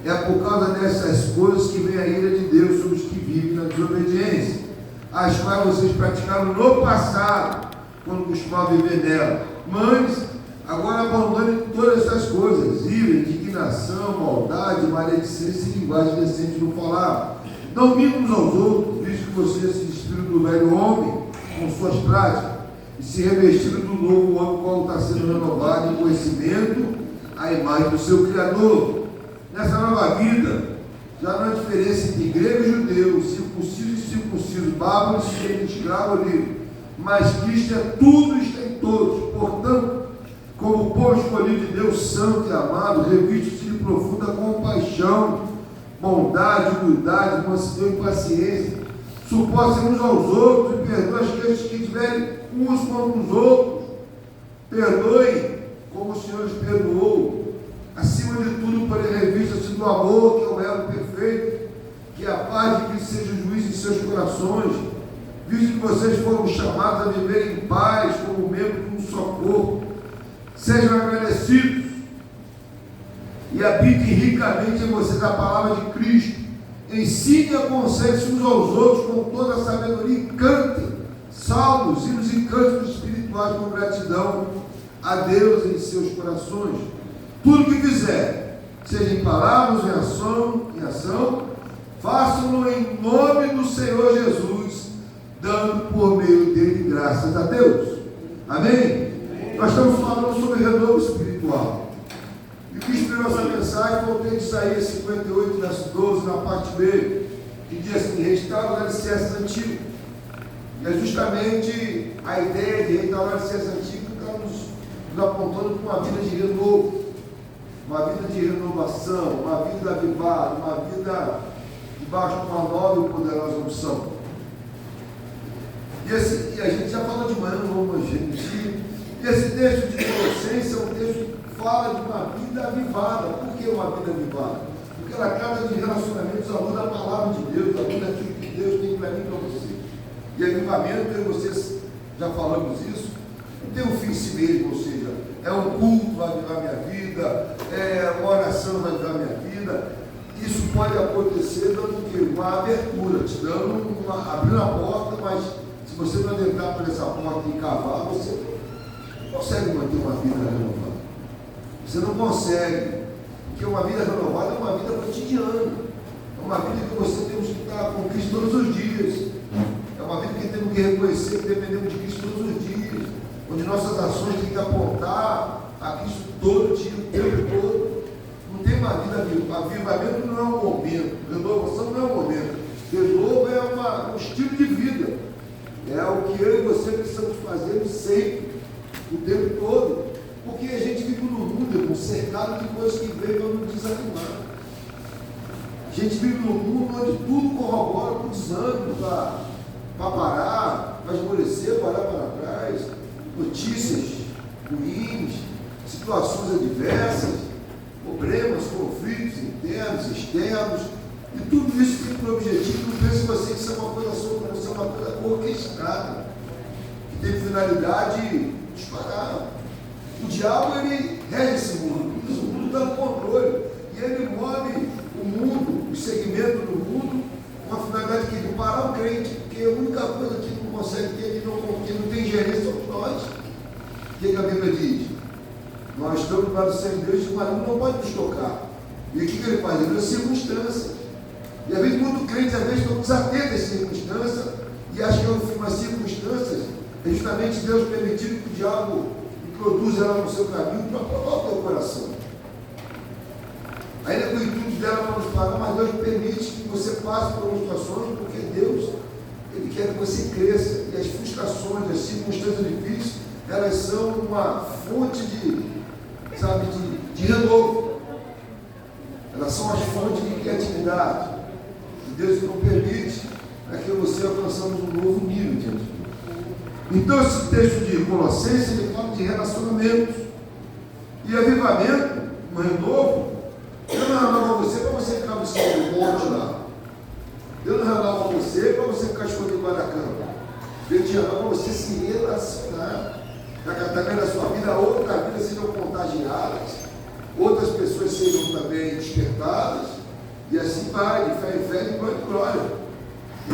É por causa dessas coisas que vem a ira de Deus sobre os que vivem na desobediência, as quais vocês praticaram no passado, quando costumavam viver nela. Mas agora abandonem todas essas coisas: ira, indignação, maldade, maledicência e linguagem decente no falar. Não mintam uns aos outros, visto que vocês se despiram do velho homem com suas práticas e se revestiram do novo homem, qual está sendo renovado em conhecimento à imagem do seu Criador. Nessa nova vida, já não há diferença entre grego e judeu, circunciso e circunciso, bárbaro e escravo ou livre, mas Cristo é tudo e está em todos. Portanto, como povo escolhido de Deus, santo e amado, reviste-se de profunda compaixão, bondade, humildade, mansidão e paciência. Suportem uns aos outros e perdoem as queixas que tiverem uns contra os outros. Perdoem como o Senhor os perdoou. Acima de tudo, porém, revista-se do amor, que é o elo perfeito, que a paz de Cristo seja o juiz em seus corações, visto que vocês foram chamados a viver em paz, como membros de um só corpo. Sejam agradecidos e habite ricamente em vocês a palavra de Cristo. Ensine e aconselhe-se uns aos outros com toda a sabedoria e cantem salmos, hinos e cânticos espirituais com gratidão a Deus em seus corações. Tudo que fizer, seja em palavras, em ação, façam-no em nome do Senhor Jesus, dando por meio dele graças a Deus. Amém? Nós estamos falando sobre renovo espiritual. E o que inspirou essa mensagem foi o texto de Isaías 58, verso 12, na parte B, que diz assim: restaura os alicerces antigos. E é justamente a ideia de restaurar os alicerces antigos que está nos apontando para uma vida de renovo, uma vida de renovação, uma vida avivada, uma vida debaixo de uma nova e poderosa unção. E a gente já falou de manhã, não vamos repetir. E esse texto de Colossenses é um texto que fala de uma vida avivada. Por que uma vida avivada? Porque ela trata de relacionamentos à luz da palavra de Deus, à luz daquilo que Deus tem para mim e para você. E avivamento, eu e vocês já falamos isso, não tem um fim em si mesmo, ou seja, é um culto vai avivar minha vida, é uma oração vai avivar minha vida. Isso pode acontecer dando o quê? Uma abertura, te dando abrindo a porta, mas se você não adentrar por essa porta e cavar, você não consegue manter uma vida renovada. Você não consegue, porque uma vida renovada é uma vida cotidiana, é uma vida que você temos que estar com Cristo todos os dias, é uma vida que temos que reconhecer que dependemos de Cristo todos os dias, onde nossas ações têm que apontar a Cristo todo dia, o tempo todo. Não tem uma vida viva. Avivamento não é um momento, renovação não é um momento, renovo é um estilo de vida, é o que eu e você precisamos fazer sempre, o tempo todo, porque a gente vive no mundo, cercado de coisas que veio para nos desanimar. A gente vive num mundo onde tudo corrobora para o desânimo, para parar, para esmorecer, para olhar para trás, notícias ruins, situações adversas, problemas, conflitos internos, externos, e tudo isso tem por objetivo. Não pense você que isso é uma coisa só, isso é uma coisa orquestrada, que tem finalidade disparada. O diabo, ele rege esse mundo, o mundo está no controle, e ele move o mundo, os segmentos do mundo, com a finalidade que ele parar o crente, porque a única coisa que ele não consegue ter, ele não tem gerência, somos nós. O que a Bíblia diz? Nós estamos para o Senhor Deus, e o maligno não pode nos tocar. E o que ele faz? Ele usa circunstâncias. E às vezes muito crente, às vezes, estão desatentos às circunstâncias, e acham que umas circunstâncias é justamente Deus permitindo que o diabo introduza ela no seu caminho para provar o teu coração. Ainda com o intuito dela para nos pagar, mas Deus permite que você passe por situações, porque Deus, Ele quer que você cresça. E as frustrações, as circunstâncias difíceis, elas são uma fonte de renovo. Elas são as fontes de criatividade. E Deus não permite para que você alcançamos um novo nível diante de Deus. Então, esse texto de Colossenses, ele fala de relacionamentos. E avivamento, um renovo, Deus não renova você para você ficar buscando o monte lá. Deus não renova você para você ficar escondido debaixo da cama. Deus te renova para você se relacionar. Para que através da sua vida, outras vidas sejam contagiadas, outras pessoas sejam também despertadas, E assim vai, de fé em fé, de glória em glória.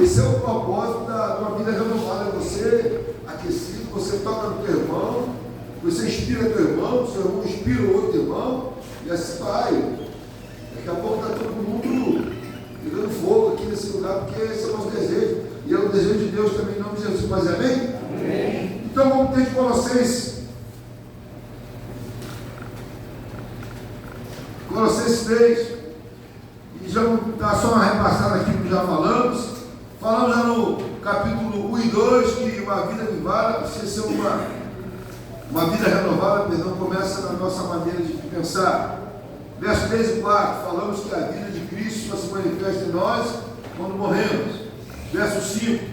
Esse é o propósito da uma vida renovada. Você aquecido, você toca no teu irmão, você inspira teu irmão, seu irmão inspira o outro irmão, e assim vai. Daqui a pouco está todo mundo pegando fogo aqui nesse lugar, porque esse é o nosso desejo. E é o desejo de Deus também, em nome de Jesus. Mas amém? Amém. Então vamos ter de Colossenses. Colossenses 3. E já vamos dar só uma repassada aqui que já falamos. Falamos já no capítulo 1 e 2 que uma vida vivada precisa ser uma vida renovada, perdão, começa na nossa maneira de pensar. Verso 3 e 4, falamos que a vida de Cristo só se manifesta em nós quando morremos. Verso 5,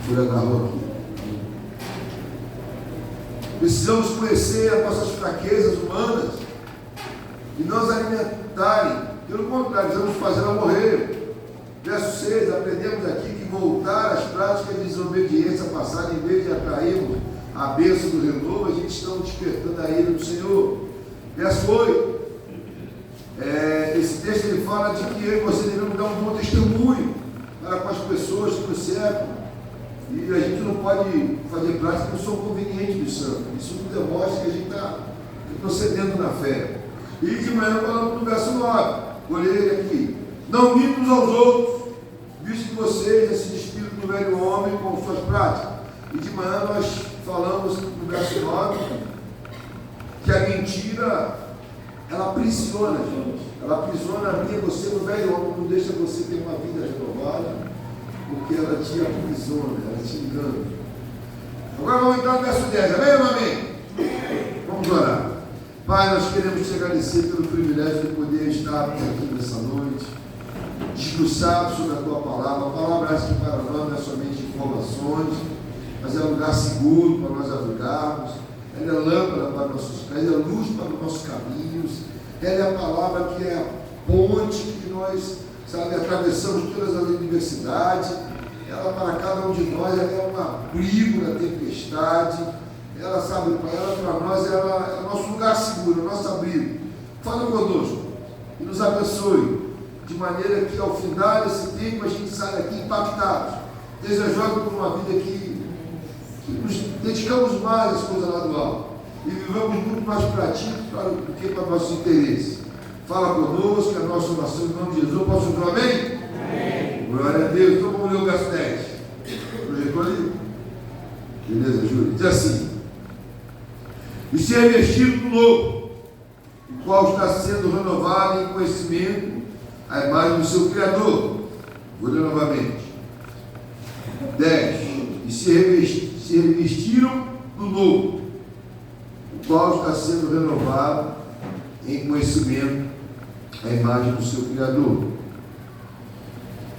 Folha agarrou aqui. Precisamos conhecer as nossas fraquezas humanas e não as alimentarem. Pelo contrário, precisamos fazer ela morrer. Verso 6, aprendemos aqui que voltar às práticas de desobediência passada, em vez de atrairmos a bênção do renovo, a gente está despertando a ira do Senhor. Verso 8, esse texto ele fala de que eu e você devemos dar um bom testemunho para com as pessoas que nos cercam. E a gente não pode fazer práticas que não são convenientes do santo. Isso demonstra que a gente está procedendo na fé. E de manhã falamos no verso 9, vou ler ele aqui. Não mintem uns aos outros, visto que vocês já se despiram do velho homem com suas práticas. E de manhã nós falamos no verso 9 que a mentira, ela aprisiona, gente. Ela aprisiona a mim e você no velho homem, não deixa você ter uma vida renovada, porque ela te aprisiona, ela te engana. Agora vamos entrar no verso 10, amém ou amém? Vamos orar. Pai, nós queremos te agradecer pelo privilégio de poder estar aqui nessa noite, debruçado sobre a tua palavra. A palavra que para nós não é somente informações, mas é um lugar seguro para nós abrigarmos. Ela é lâmpada para nossos pés, ela é luz para os nossos caminhos. Ela é a palavra que é a ponte que nós, atravessamos todas as adversidades. Ela para cada um de nós, ela é um abrigo na tempestade. Ela, para nós, ela é o nosso lugar seguro, é o nosso abrigo. Fala conosco e nos abençoe, de maneira que ao final desse tempo a gente saia daqui impactados, desejosos por uma vida que nos dedicamos mais às coisas lá do alto e vivamos muito mais para ti do que para nossos interesses. Fala conosco, que a nossa oração em nome de Jesus. Posso dizer amém? Amém. Glória a Deus. Então vamos ler o verso 10. Projetou ali? Beleza, Júlio? Diz assim: e se revestido do novo, o qual está sendo renovado em conhecimento à imagem do seu Criador. Vou ler novamente. 10. E se revestiram do novo, o qual está sendo renovado em conhecimento à imagem do seu Criador.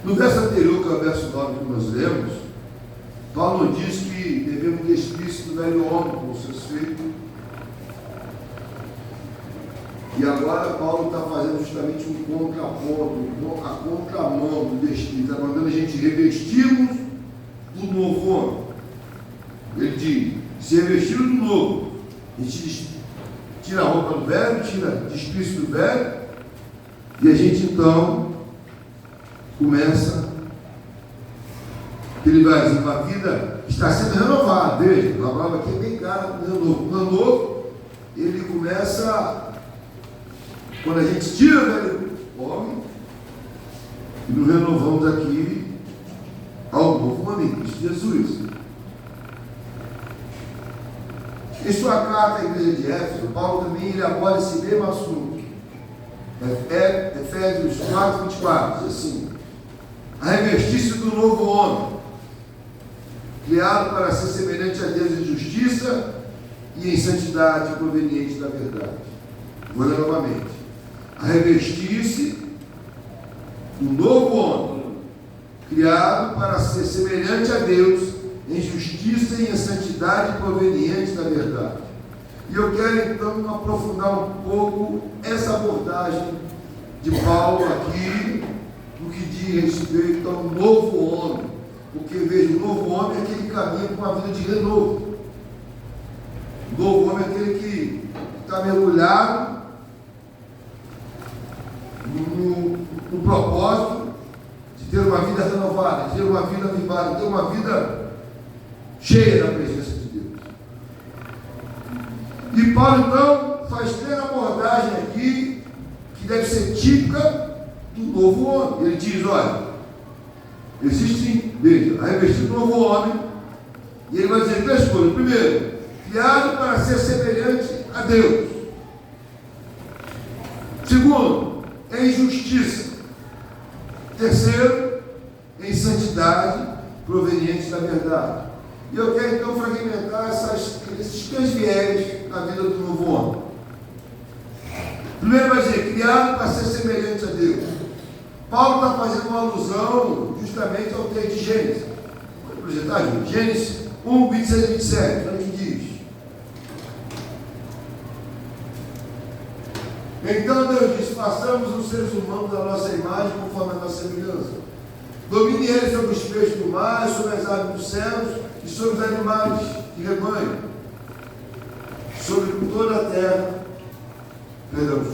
No verso anterior, que é o verso 9 que nós lemos, Paulo diz que devemos despir-se do velho homem com os seus feitos. E agora Paulo está fazendo justamente um contraponto, a contramão do destino. Está mandando a gente revestirmos do novo homem. Ele diz: se revestiram do novo, a gente tira a roupa do velho, despir-se do velho, e a gente então começa, ele vai dizer, uma vida está sendo renovada. Veja, a palavra aqui é bem clara, no ano novo, ele começa. Quando a gente tira o velho homem e nos renovamos aqui ao novo homem, Cristo Jesus. Em sua carta à igreja de Éfeso, Paulo também ele aborda esse mesmo assunto. Efésios 4, 24, diz assim: a revestir-se do novo homem, criado para ser semelhante a Deus em justiça e em santidade proveniente da verdade. Vou ler novamente. A revestir-se do novo homem, criado para ser semelhante a Deus em justiça e em santidade proveniente da verdade. E eu quero então aprofundar um pouco essa abordagem de Paulo aqui, no que diz respeito ao novo homem. Porque veja, o novo homem é aquele que caminha com uma vida de renovo. O novo homem é aquele que está mergulhado no propósito de ter uma vida renovada, de ter uma vida avivada, de ter uma vida cheia da presença de Deus. E Paulo então faz plena abordagem aqui, que deve ser típica do novo homem. Ele diz, olha, existe, veja, a revestir do novo homem, e ele vai dizer três coisas. Primeiro, criado para ser semelhante a Deus. Segundo, em justiça. Terceiro, em santidade proveniente da verdade. E eu quero então fragmentar esses três viés na vida do novo homem. Primeiro vai dizer, criado para ser semelhante a Deus. Paulo está fazendo uma alusão justamente ao texto de Gênesis. Pode projetar, gente? Gênesis 1, 26 e 27, olha o que diz. Então Deus disse, façamos os seres humanos da nossa imagem conforme a nossa semelhança. Domine eles sobre os peixes do mar, sobre as aves dos céus e sobre os animais de rebanho, sobre toda a terra,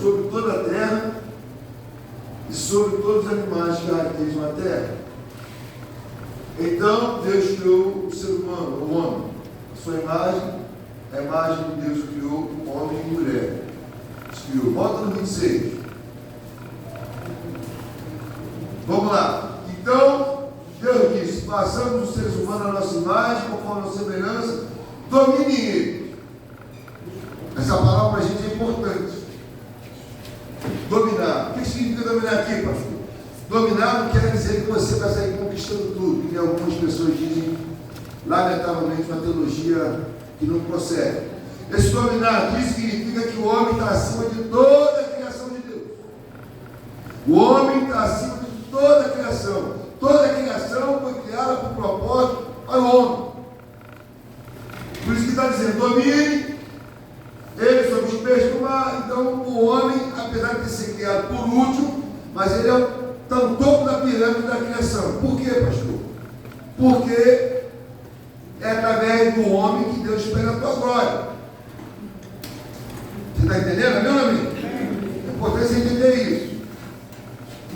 sobre toda a terra e sobre todos os animais que caracterizam a terra. Então Deus criou o ser humano, o homem, a sua imagem, a imagem de Deus criou homem e mulher. Criou. Volta no 26. Vamos lá. Então, Deus disse, façamos os seres humanos a nossa imagem, conforme a nossa semelhança, domine eles. Essa palavra para a gente é importante. Dominar. O que significa dominar aqui, pastor? Dominar não quer dizer que você vai sair conquistando tudo, que algumas pessoas dizem, lamentavelmente, uma teologia que não procede. Esse dominar aqui significa que o homem está acima de toda a criação de Deus. O homem está acima de toda a criação. Toda a criação foi criada por propósito para o homem. Por isso que está dizendo, domine ele sobre os peixes do mar. Então o homem, apesar de ter sido criado por último, mas ele está no topo da pirâmide da criação. Por quê, pastor? Porque é através do homem que Deus espera a tua glória. Você está entendendo, meu amigo? É importante você entender isso.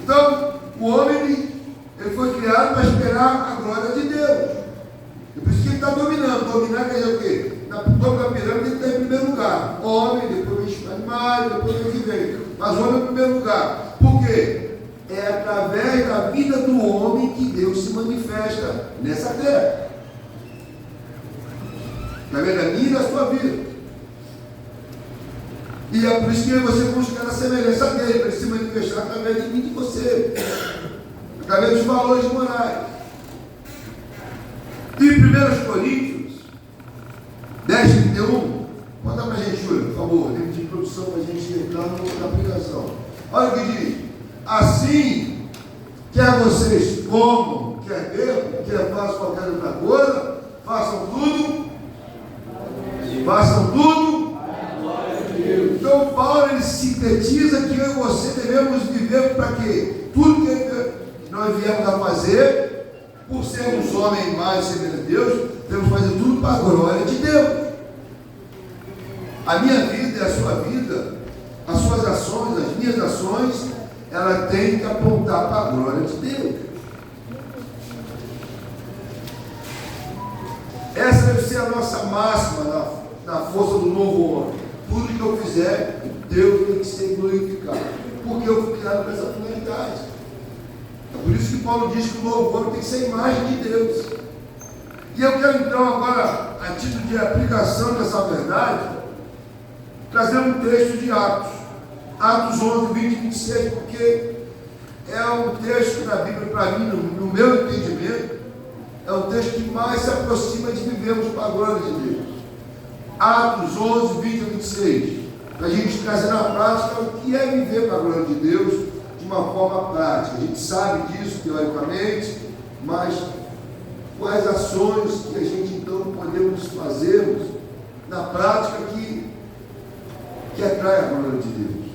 Então, o homem ele foi criado para esperar a glória de Deus. É por isso que ele está dominando. Dominar quer dizer o quê? Na topo da pirâmide ele está em primeiro lugar. Homem, depois vem os animais, depois vem o que vem. Mas o homem é em primeiro lugar. Por quê? É através da vida do homem que Deus se manifesta nessa terra. Através da minha e da sua vida. E é por isso que você busca a semelhança dele, para ele se manifestar através de mim e de você, através dos valores morais. E 1 Coríntios 10, 31, conta para a gente, Júlio, por favor, livro de introdução para a gente entrar na aplicação. Olha o que diz: assim, quer vocês comam, quer bebam, quer façam qualquer outra coisa, façam tudo. Então Paulo ele sintetiza que eu e você devemos viver para quê? Tudo que nós viemos a fazer, por sermos homens mais semelhantes a Deus, temos que fazer tudo para a glória de Deus. A minha vida e a sua vida, as suas ações, as minhas ações, ela tem que apontar para a glória de Deus. Essa deve ser a nossa máxima na força do novo homem. Tudo que eu fizer, Deus tem que ser glorificado. Porque eu fui criado para essa finalidade. É por isso que Paulo diz que o novo homem tem que ser a imagem de Deus. E eu quero então agora, a título de aplicação dessa verdade, trazer um texto de Atos. Atos 11, 20 e 26, porque é um texto da Bíblia, para mim, no meu entendimento, é um texto que mais se aproxima de vivermos para a glória de Deus. Atos 11, 20 a 26, para a gente trazer na prática o que é viver para a glória de Deus de uma forma prática. A gente sabe disso teoricamente, mas quais ações que a gente então podemos fazermos na prática que atrai a glória de Deus.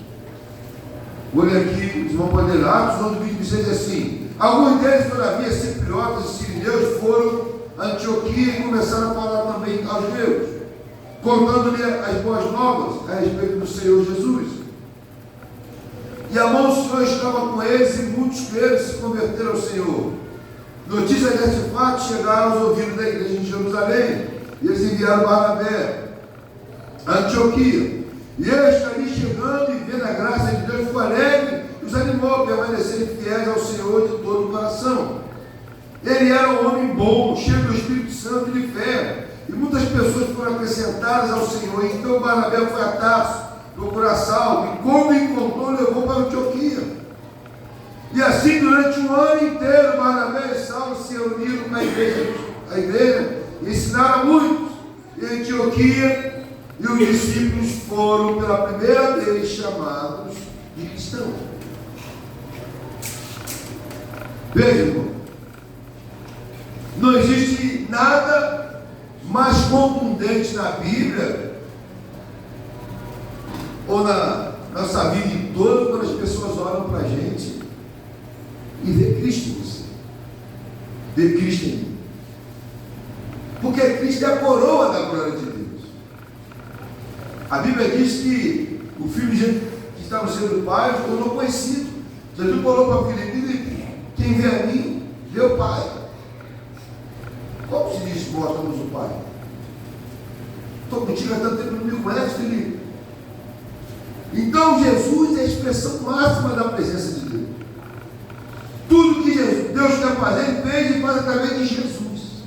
Olha aqui, vocês vão poder, Atos 11, 20 e 26 assim: alguns deles, todavia, cipriotas e sirineus, foram a Antioquia e começaram a falar também aos judeus, contando-lhe as boas novas a respeito do Senhor Jesus. E a mão do Senhor estava com eles, e muitos creram e se converteram ao Senhor. Notícias desse fato chegaram aos ouvidos da igreja em Jerusalém, e eles enviaram Barnabé a Antioquia. E este ali chegando e vendo a graça de Deus, ficou alegre e os animou a permanecerem fiéis ao Senhor de todo o coração. Ele era um homem bom, cheio do Espírito Santo e de fé, e muitas pessoas foram acrescentadas ao Senhor. E então Barnabé foi a Tarso procurar Saulo, e quando encontrou, levou para Antioquia. E assim, durante um ano inteiro, Barnabé e Saulo se reuniram com a igreja e ensinaram a muitos. Em Antioquia, e os discípulos foram pela primeira vez chamados de cristãos. Veja, irmão, não existe nada mais contundente na Bíblia ou na nossa vida toda quando as pessoas olham para a gente e vê Cristo em você, vê Cristo em mim, porque Cristo é a coroa da glória de Deus. A Bíblia diz que o Filho que está no seio do Pai se tornou conhecido. Jesus falou para Filipe: quem vê a mim, vê o Pai. Como se diz: mostra-nos o Pai? Estou contigo há tanto tempo, não me conhece, Filipe? Então Jesus é a expressão máxima da presença de Deus. Tudo que Deus quer fazer, Ele fez e faz através de Jesus.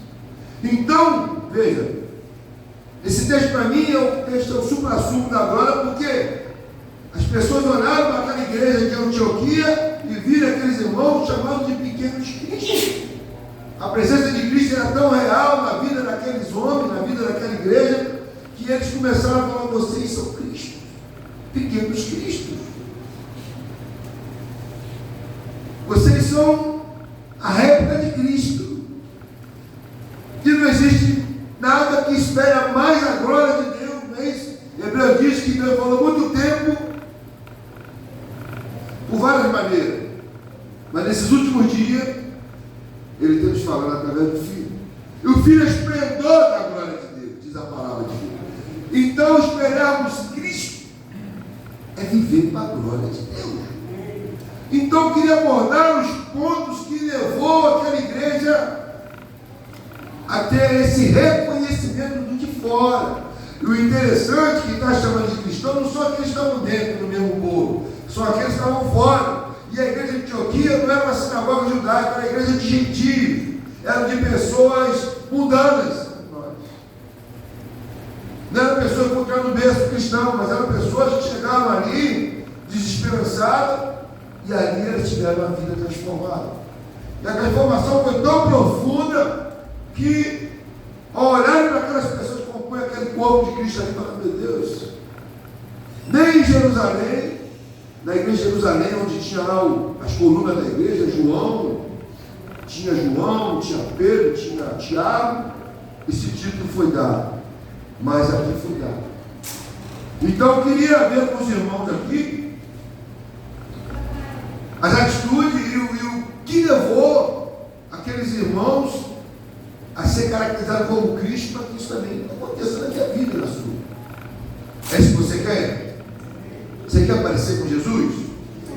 Então, veja, esse texto para mim é o supra-sumo da glória, porque as pessoas olharam para aquela igreja de Antioquia e viram aqueles irmãos chamados de pequenos cristos. A presença de Cristo era tão real na vida daqueles homens, na vida daquela igreja, que eles começaram a falar: vocês são Cristos, pequenos cristos. Vocês são a réplica de Cristo. E não existe nada que espere mais a glória de Deus, não é isso? Hebreu diz que Deus falou muito tempo, por várias maneiras, mas nesses últimos dias, Ele tem nos falado através do Filho. E o Filho é o esplendor da glória de Deus, diz a palavra de Deus. Então, esperarmos Cristo é viver para a glória de Deus. Então, eu queria abordar os pontos que levou aquela igreja a ter esse reconhecimento do de fora. E o interessante que está chamando de cristão não são aqueles que estavam dentro do mesmo povo, são aqueles que estavam fora. E a igreja de Antioquia não era uma sinagoga judaica, era a igreja de gentios, eram de pessoas mundanas. Não eram pessoas que entraram no berço cristão, mas eram pessoas que chegaram ali desesperançadas, e ali eles tiveram a vida transformada. E a transformação foi tão profunda que, ao olharem para aquelas pessoas que compõem aquele corpo de Cristo ali, falando: meu Deus, nem em Jerusalém, na igreja de Jerusalém, onde tinha lá as colunas da igreja, tinha Pedro, tinha Tiago, esse título foi dado, mas aqui foi dado. Então eu queria ver com os irmãos aqui as atitudes e o que levou aqueles irmãos a ser caracterizados como Cristo, para que isso também aconteça na minha vida, na sua. É isso que você quer? Você quer aparecer com Jesus?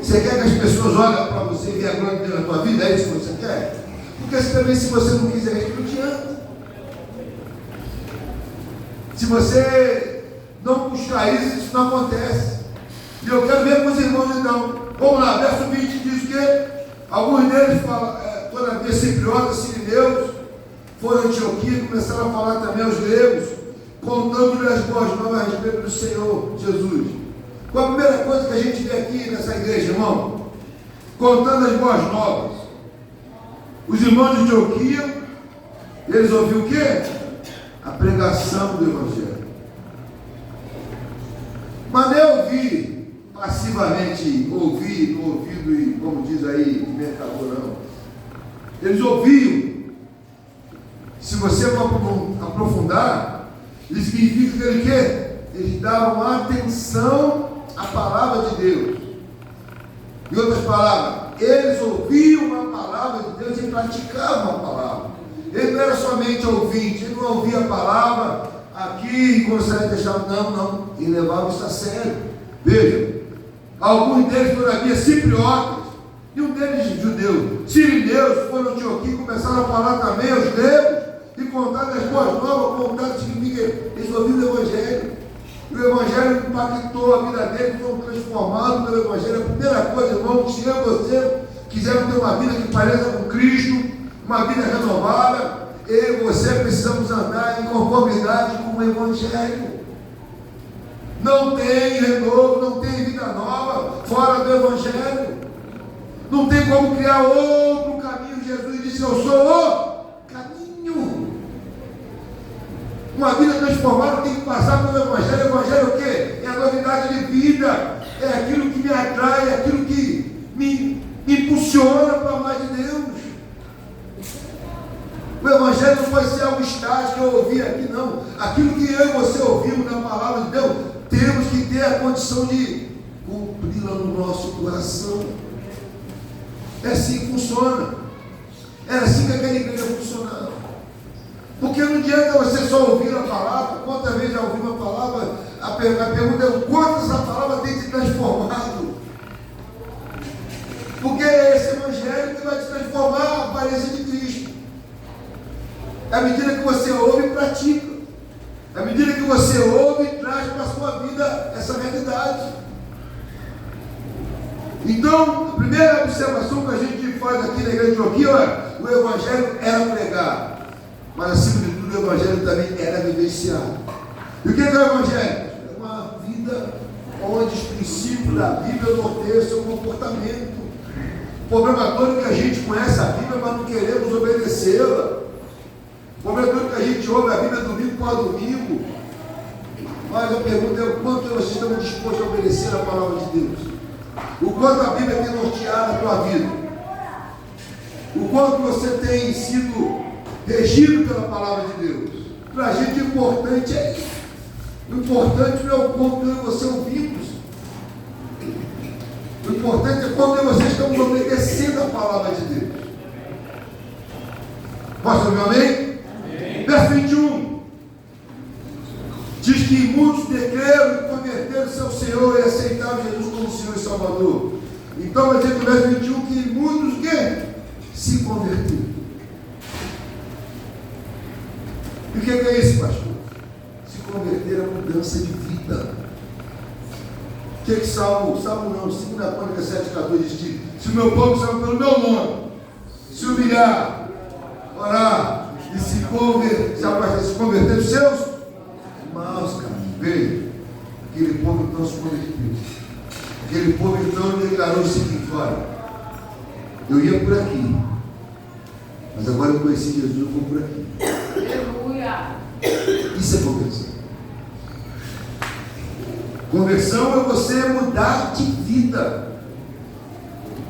Você quer que as pessoas olhem para você e vejam a glória de Deus na tua vida? É isso que você quer? Porque também, se você não quiser isso, não adianta. Se você não buscar isso, isso não acontece. E eu quero ver com os irmãos então. Vamos lá, verso 20 diz que alguns deles falam, toda vez cipriotas, sirineus, foram a Antioquia e começaram a falar também aos gregos, contando-lhes as boas novas a respeito do Senhor Jesus. Qual a primeira coisa que a gente vê aqui nessa igreja, irmão? Contando as boas novas. Os irmãos de Antioquia, eles ouviram o quê? A pregação do Evangelho. Mas não é ouvir passivamente, ouvir no ouvido e, como diz aí, mercador, não. Eles ouviam. Se você for aprofundar, isso significa que ele quê? Eles davam atenção à palavra de Deus. Em outras palavras, eles ouviam a palavra de Deus e praticavam a palavra. Ele não era somente ouvinte, ele não ouvia a palavra aqui e quando saía deixava, não. Ele levava isso a sério. Veja, Alguns deles, todavia, cipriotas, e um deles judeus, sirineus, foram Antioquia e começaram a falar também aos gregos, e contar as boas novas. Contar significa eles ouviram o Evangelho, e o Evangelho impactou a vida deles, foram transformados pelo Evangelho. A primeira coisa, irmão, que se eu e você quisermos ter uma vida que pareça com Cristo, uma vida renovada, eu e você precisamos andar em conformidade com o Evangelho. Não tem renovo, não tem vida nova fora do Evangelho. Não tem como criar outro caminho. Jesus disse: eu sou o caminho. Uma vida transformada tem que passar pelo Evangelho. O Evangelho é o quê? É a novidade de vida. É aquilo que me atrai, é aquilo que me impulsiona para mais de Deus. O Evangelho não pode ser algo estático que eu ouvi aqui, não. Aquilo que eu e você ouvimos na palavra de Deus, temos que ter a condição de cumpri-la no nosso coração. É assim que funciona. É assim que aquela igreja funcionava. Porque não adianta você só ouvir a palavra. Quantas vezes já ouviu uma palavra? A pergunta é: quantas a palavra tem se transformado? Porque é esse Evangelho que vai te transformar a aparência de Cristo. É à medida que você ouve e pratica. À medida que você ouve e traz para a sua vida essa realidade. Então, a primeira observação que a gente faz aqui na igreja de Antioquia, o Evangelho era pregado, mas acima de tudo o Evangelho também era vivenciado. E o que é o Evangelho? É uma vida onde os princípios da Bíblia norteiam seu comportamento. O problema todo é que a gente conhece a Bíblia, mas não queremos obedecê-la. O problema todo é que a gente ouve a Bíblia domingo após domingo, mas a pergunta é: o quanto vocês estão dispostos a obedecer a palavra de Deus? O quanto a Bíblia tem norteado a tua vida? O quanto você tem sido regido pela palavra de Deus? Para a gente o importante é isso. O importante não é o quanto eu e você ouvimos. O importante é quanto eu e você estamos obedecendo a palavra de Deus. Posso ouvir amém? Verso 21. Diz que muitos decreram e converteram-se ao Senhor e aceitaram Jesus como Senhor e Salvador. Então vai dizer no verso 21 que muitos que se converteram. E o que é isso, pastor? Se converter é mudança de vida. O que é que Salmo não, 2 Crônicas 7,14 diz que se o meu povo chama pelo meu nome, se humilhar, orar e se converter os seus maus caminhos. Veja, aquele povo então se converteu. Aquele povo então declarou o seguinte: olha, eu ia por aqui, mas agora eu conheci Jesus, eu vou por aqui. Aleluia! Isso é conversão. Conversão é você mudar de vida.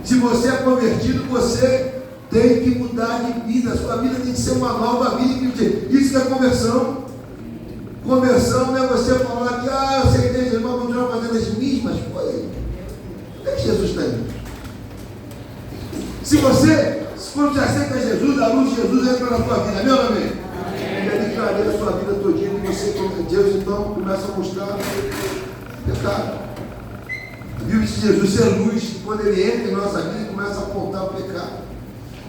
Se você é convertido, você tem que mudar de vida. A sua vida tem que ser uma nova vida. Isso que é conversão. Conversão não é você falar que eu aceitei Jesus, mas continuar fazendo as mesmas coisas. O que é que Jesus está indo? Quando você aceita Jesus, a luz de Jesus entra na tua vida, meu amém? Ele clareia a sua vida todinha que você conhece Deus, então começa a mostrar pecado. A Bíblia diz que Jesus é luz, quando ele entra em nossa vida, ele começa a apontar o pecado.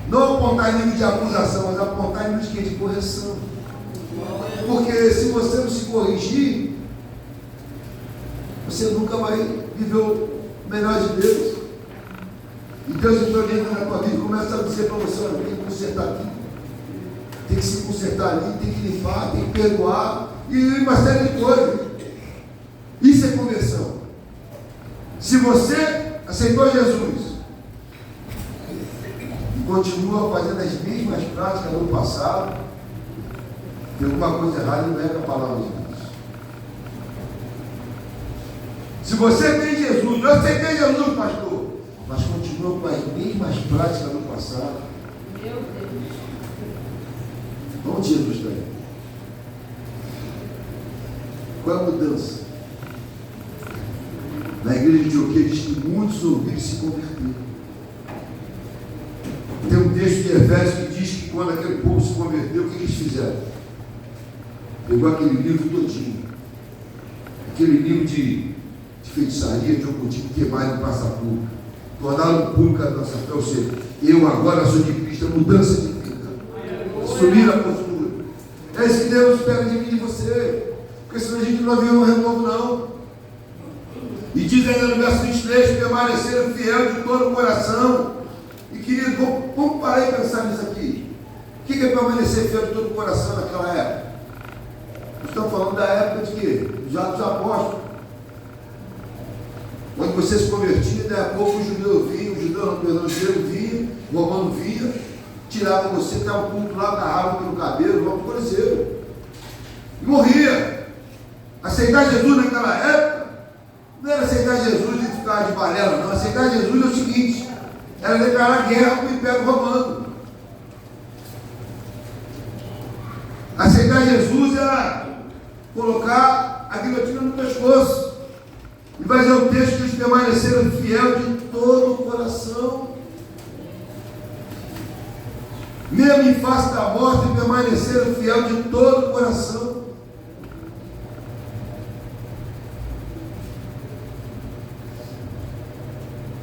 Não apontar em nível de acusação, mas apontar em nível de correção. Porque se você não se corrigir, você nunca vai viver o melhor de Deus. E Deus então entra na tua vida e começa a dizer para você: olha, tem que consertar aqui, tem que se consertar ali, tem que limpar, tem que perdoar, e uma série de coisas. Isso é conversão. Se você aceitou Jesus e continua fazendo as mesmas práticas do passado, tem alguma coisa errada e não é com a palavra de Deus. Se você tem Jesus, eu aceitei Jesus, pastor, mas continua com as mesmas práticas do passado, meu Deus, onde Jesus está aí? Qual é a mudança? Na igreja de Antioquia diz que muitos ouviram se converteram. Tem um texto de Efésios que diz que quando aquele povo se converteu, o que eles fizeram? Pegou aquele livro todinho, aquele livro de feitiçaria, de ocultismo, queimar em praça pública. Tornaram pública a nossa fé, ou seja, eu agora sou de Cristo, é mudança de vida. Assumir a postura. É isso que Deus espera de mim e de você. Porque senão a gente não vive um renovo, não. E diz ainda no verso 23, permaneceram fiel de todo o coração. E querido, vamos parar e pensar nisso aqui. O que é permanecer fiel de todo o coração naquela época? Estamos falando da época de quê? Dos Atos dos Apóstolos. Quando você se convertia, daí a pouco o judeu vinha, o grego vinha, o romano vinha, tirava você, estava o culto lá, agarrava pelo cabelo, vamos para o Coliseu. E morria. Aceitar Jesus naquela época não era aceitar Jesus e ficar de balela, não. Aceitar Jesus é o seguinte: era declarar guerra para o Império Romano. Aceitar Jesus era colocar a guilhotina no pescoço. E vai dizer o texto que eles permaneceram fiel de todo o coração. Mesmo em face da morte, permaneceram fiel de todo o coração.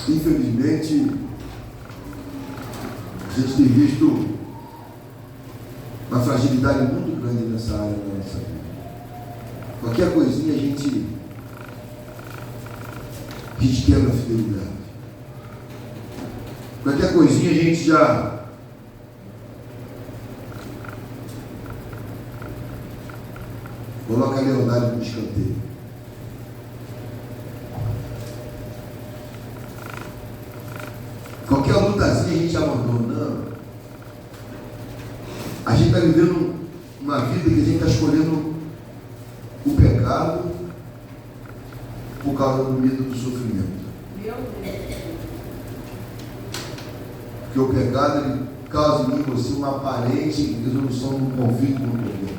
Infelizmente, a gente tem visto uma fragilidade muito grande nessa área da nossa vida. Qualquer coisinha a gente quebra a fidelidade. Qualquer coisinha a gente já coloca a lealdade no escanteio. Qualquer lutazinha a gente abandona. Não. A gente está vivendo uma vida que a gente está escolhendo o pecado por causa do medo do sofrimento. Porque o pecado ele causa em mim e você uma aparente resolução de um conflito, de um problema.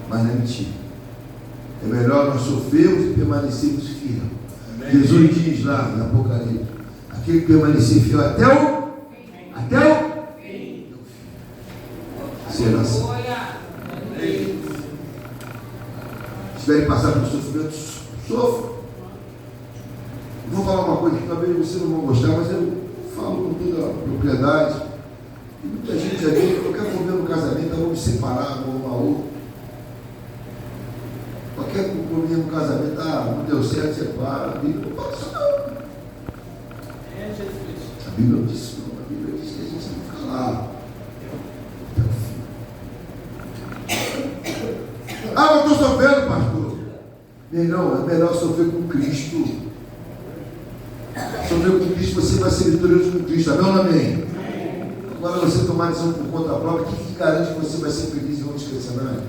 Mas não é mentira. É melhor nós sofrermos e permanecermos fiéis. Jesus diz lá em Apocalipse: aquele que permanecer fiel até o fim será salvo. Se tiverem passar pelo sofrimento, sofra. Vou falar uma coisa que talvez vocês não vão gostar, mas eu falo com toda a propriedade. E muita gente aqui, qualquer problema no casamento, vamos separar um ao outro. Qualquer problema no casamento, não deu certo, separa. A Bíblia não fala isso não. A Bíblia não diz isso não. A Bíblia diz que a gente não fica lá. Eu estou sofrendo, pastor. Não, é melhor sofrer com Cristo. Sofrer com Cristo, você vai ser vitorioso com Cristo. Amém ou não amém? Agora você tomar decisão por conta própria, o que garante que você vai ser feliz em outros cenário?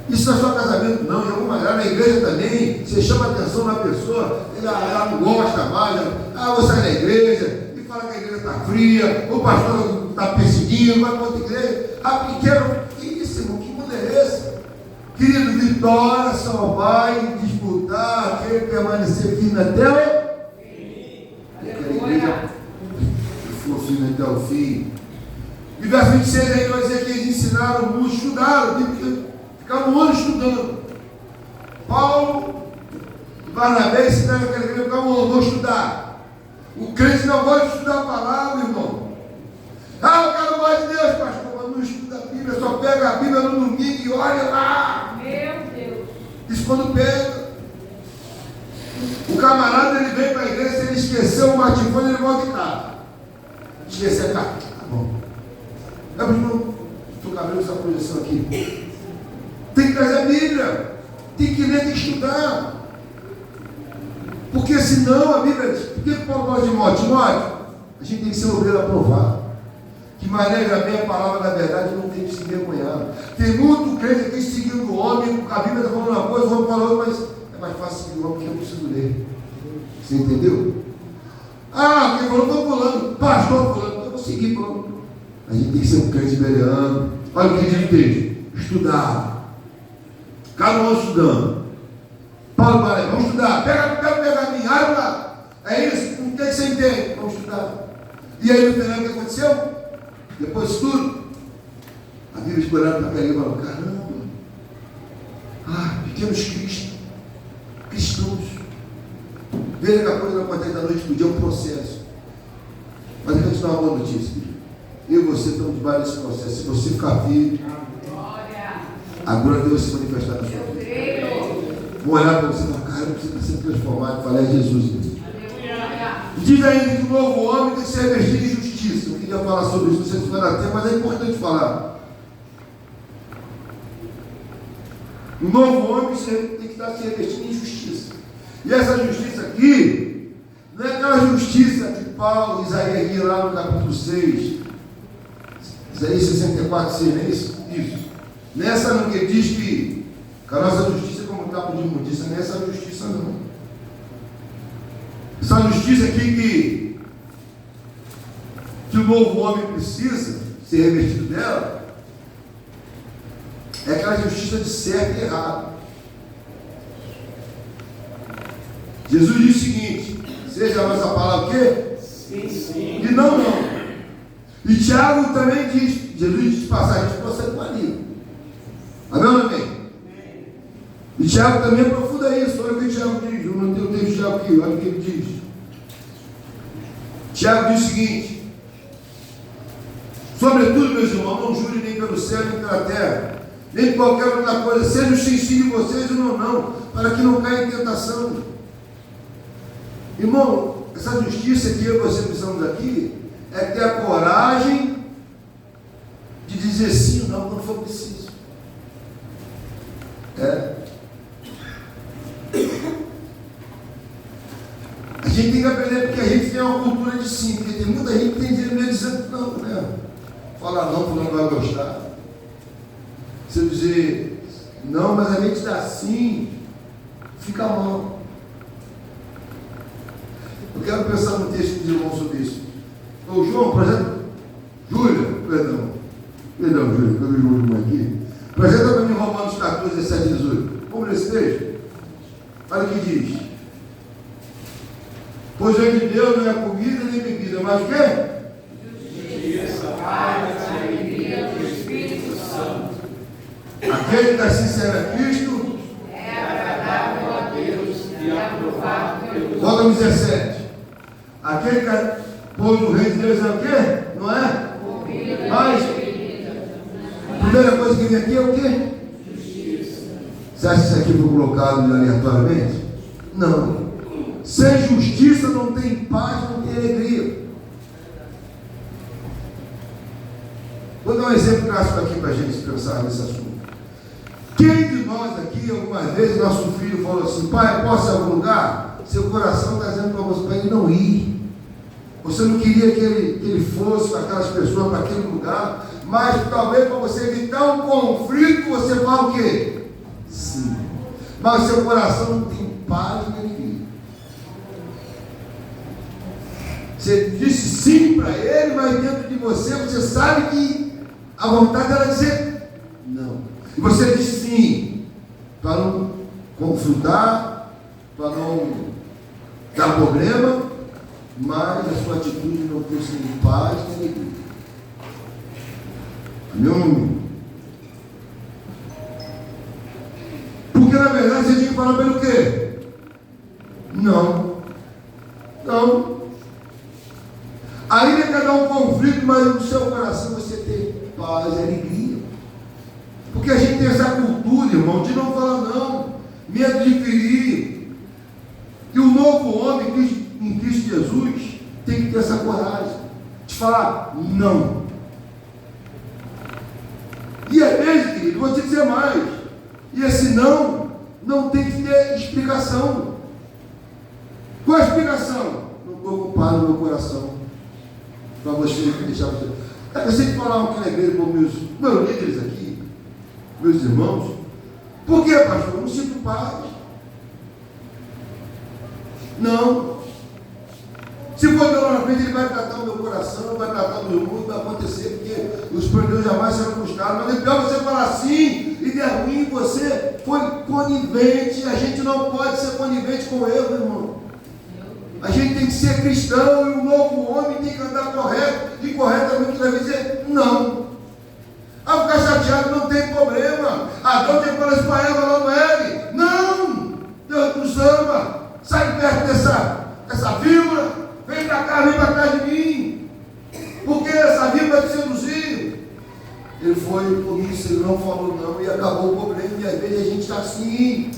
Isso não é só casamento, não. Em alguma área, na igreja também, você chama a atenção da pessoa, ela não gosta mais, vou sair da igreja, e fala que a igreja está fria, o pastor está perseguindo, vai para outra igreja. Que isso, irmão? Que mundo é esse? Querido, vitória só vai disputar aquele permanecer firme até o fim. Aquela igreja que for firme até o fim. E verso 26 aí vai dizer que eles ensinaram muito, estudaram, ficaram um ano estudando. Paulo e Barnabé ensinaram aquela igreja, ficaram um ano, vou estudar. O crente não pode estudar a palavra, irmão. Eu quero mais de Deus, pastor, mas não estuda a Bíblia, só pega a Bíblia no domingo e olha lá. Meu Deus. Isso quando pega. O camarada, ele vem para a igreja, se ele esqueceu o batifone, ele volta em casa. Esqueceu a carta. Tá bom. É por isso que estou cabendo essa projeção aqui. Tem que trazer a Bíblia. Tem que ler, tem que estudar. Porque senão a Bíblia diz, por que Paulo gosta de Timóteo? Timóteo, a gente tem que ser obreiro aprovado. Que maneja bem a palavra da verdade, não tem que se envergonhar. Tem muito crente aqui seguindo o homem, a Bíblia está falando uma coisa, o homem fala outra, mas é mais fácil seguir o homem porque eu preciso ler. Você entendeu? Quem falou, estou pulando, pastor falando, eu vou seguir pulando. A gente tem que ser um crente bereano. Olha o que diz o texto: estudar. Cada um estudando. Paulo, vamos estudar. Pega o pergaminho, abre lá. É isso? O que você entende? Vamos estudar. E aí no final o que aconteceu? Depois de tudo, a Bíblia escolheu para pegar e falou: caramba, pequenos Cristo, veja que a coisa não acontece da noite para o dia, é um processo. Mas eu vou te dar uma boa notícia, querido. Eu e você estamos debaixo desse processo. Se você ficar firme, a glória de Deus vai se manifestar na sua vida. Vou olhar para você e falar, cara, eu preciso ser transformado. Falar, é Jesus. Diz ainda que o novo homem tem que ser revestido de justiça. Eu queria falar sobre isso, não sei se vai dar tempo, mas é importante falar. O novo homem tem que estar se revestindo em justiça. E essa justiça aqui, não é aquela justiça que Paulo, Isaías, guia lá no capítulo 6, Isaías 64, 6, não é isso? Isso. Nessa não, que diz que a nossa justiça é como um capo de imundícia, não é essa justiça não. Essa justiça aqui que o novo homem precisa ser revestido dela, é aquela justiça de certo e errado. Jesus diz o seguinte: seja a nossa palavra o quê? Sim, sim. E não, não. E Tiago também diz, Jesus diz passagem de procede com a língua. Amém ou não amém? E Tiago também aprofunda isso. Olha o que Tiago diz. Eu não tenho o texto de Tiago aqui, olha o que ele diz. Tiago diz o seguinte: sobretudo, meus irmãos, não jurem nem pelo céu nem pela terra, nem qualquer outra coisa, seja o sim de vocês e não, para que não caia em tentação. Irmão, essa justiça que eu e você precisamos aqui é ter a coragem de dizer sim ou não quando for preciso. A gente tem que aprender, porque a gente tem uma cultura de sim, porque tem muita gente que tem medo dizendo não, né? Falar não, porque não vai gostar. Se eu dizer não, mas a gente dá sim, fica mal. Eu quero pensar no texto de irmão sobre isso. Ô João, apresenta. Júlia, Júlia, que eu vi o irmão aqui. Apresenta para mim Romanos 14, 17 e 18. Vamos ler esse texto? Olha o que diz. Pois o de Deus não é comida nem bebida, mas o quê? Justiça, paz, alegria do Espírito Santo. Aquele que assim serve a Cristo é agradável a Deus e aprovado pelo Deus. Volta no 17. Aquele que pois o rei de Deus é o quê? Não é? Mas a primeira coisa que vem aqui é o quê? Justiça. Você acha que isso aqui foi colocado aleatoriamente? Não. Sem justiça não tem paz, não tem alegria. Vou dar um exemplo clássico aqui para a gente pensar nesse assunto. Quem de nós aqui, algumas vezes, nosso filho falou assim: pai, posso ir a algum lugar? Seu coração está dizendo para você, para ele não ir. Você não queria que ele fosse para aquelas pessoas, para aquele lugar, mas talvez para você evitar um conflito, você fala o quê? Sim. Mas o seu coração não tem paz nem alegria. Você disse sim para ele, mas dentro de você sabe que a vontade era dizer não. E você disse sim, para não confrontar, para não dar problema, mas a sua atitude não trouxe nem paz nem alegria. Amém? Porque na verdade você tinha que falar pelo quê? Não. Aí quer dar um conflito, mas no seu coração você tem paz e alegria. Porque a gente tem essa cultura, irmão, de não falar não, medo de ferir. E o novo homem em Cristo Jesus tem que ter essa coragem de falar não. E às vezes, querido, vou te dizer mais, e esse não tem que ter explicação. Qual a explicação? Não estou ocupado no meu coração para você deixar você. Eu pensei que falar aqui na igreja com meus líderes aqui, meus irmãos. Por quê, pastor? Eu não sinto paz. Não. Se for lá na frente, ele vai tratar o meu coração, vai tratar o meu mundo, vai acontecer, porque os planos de Deus jamais serão frustrados. Mas é pior você falar assim e der ruim, você foi conivente. A gente não pode ser conivente com o erro, irmão. A gente tem que ser cristão e o novo homem tem que andar correto e corretamente deve dizer não. Ah, ficar chateado não tem problema. Adão tem que falar isso para Eva, não ele. Não! Deus nos ama. Sai perto dessa disse, ele não falou não, e acabou o problema, e às vezes a gente está assim.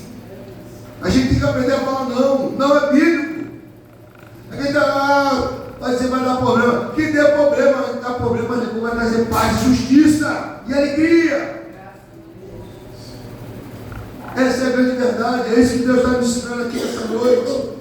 A gente tem que aprender a falar não. Não é bíblico. A gente vai dizer, vai dar problema. Que dê problema, vai dar problema, mas depois vai trazer paz, justiça e alegria. Essa é a grande verdade. É isso que Deus está me ensinando aqui essa noite.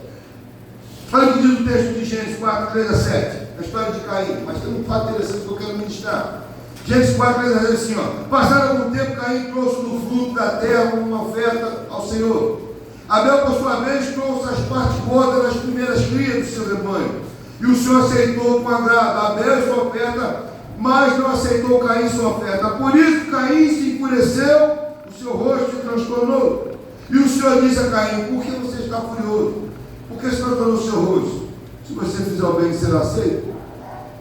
Olha o que diz o texto de Gênesis 4, 3 a 7. A história de Caim. Mas tem um fato interessante que eu quero ministrar. Gênesis 4, 3 a 7 assim, ó. Passado algum tempo, Caim trouxe do fruto da terra uma oferta ao Senhor. Abel, por sua vez, trouxe as partes gordas das primeiras crias do seu rebanho. E o Senhor aceitou com agrado Abel sua oferta, mas não aceitou Caim sua oferta. Por isso Caim se enfureceu, o seu rosto se transtornou. E o Senhor disse a Caim, por que você está furioso? Por que se transtornou o seu rosto? Se você fizer o bem, será aceito?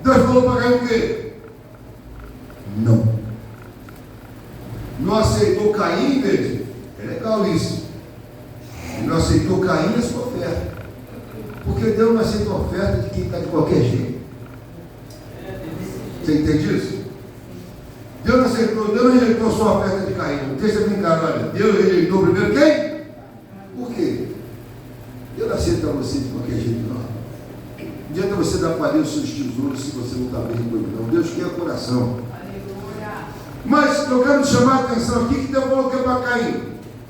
Deus falou para Caim o quê? Não. Não aceitou Caim, veja. É legal isso. Ele não aceitou Caim a sua oferta. Porque Deus não aceita a oferta de quem está de qualquer jeito. Você entende isso? Deus não rejeitou a sua oferta de Caim. Não deixa brincar, olha. Deus rejeitou primeiro quem? Por quê? Deus não aceita você de qualquer jeito, não. Não adianta você dar para Deus os seus tesouros se você não está bem com ele, não. Deus quer o coração. Mas eu quero chamar a atenção aqui que Deus falou que é para Caim.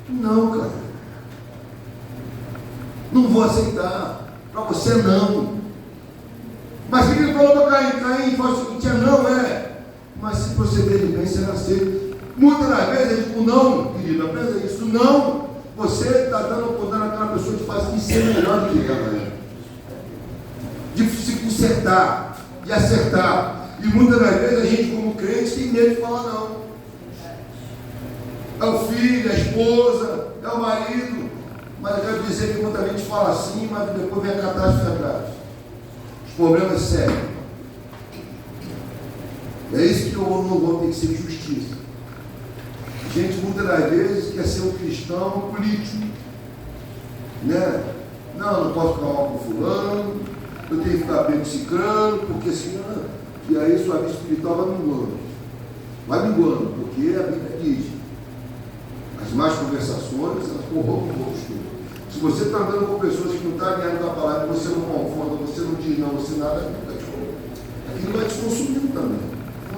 Não, cara. Não vou aceitar. Para você não. Mas o que ele falou para Caim? Caim faz o seguinte, não é. Mas se proceder bem, será aceito. Muitas das vezes, o não, querido, aprenda isso, não. Você está dando oportunidade àquela pessoa de ser melhor do que ela, de se consertar, de acertar. E muitas das vezes a gente, como crente, tem medo de falar não. É o filho, é a esposa, é o marido. Mas eu quero dizer que muita gente fala assim, mas depois vem a catástrofe atrás. Os problemas sérios. É isso que eu não vou ter que ser justiça. A gente muitas das vezes quer ser um cristão político. Né? Não posso ficar mal com fulano, eu tenho que ficar bem com ciclano, porque senão. E aí sua vida espiritual vai minguando. Vai minguando, porque a Bíblia diz. As más conversações, elas corrompem o rosto. Se você está andando com pessoas que não estão alinhadas com a palavra, você não confronta, você não diz não, você nada, aquilo vai te consumindo também.